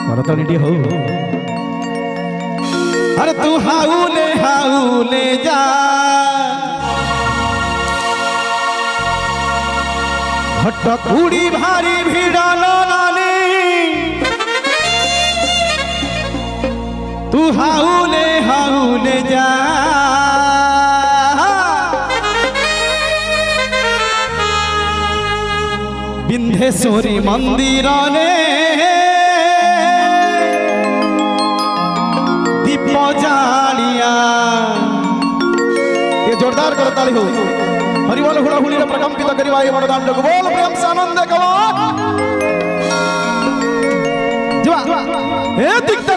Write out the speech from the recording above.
करताली हो अरे तू हाउले जा हट्टकुड़ी भारी भिड़ालो नानी तू हाउले जा बिंधेश्वरी मंदिर ने दीप जालिया ये जोरदार करताली हो हरिवाल हुड़ा हुड़ी प्रकंपित करिवा ये वरदान लोग बोल प्रेम से आनंद करो जवा ए दिखता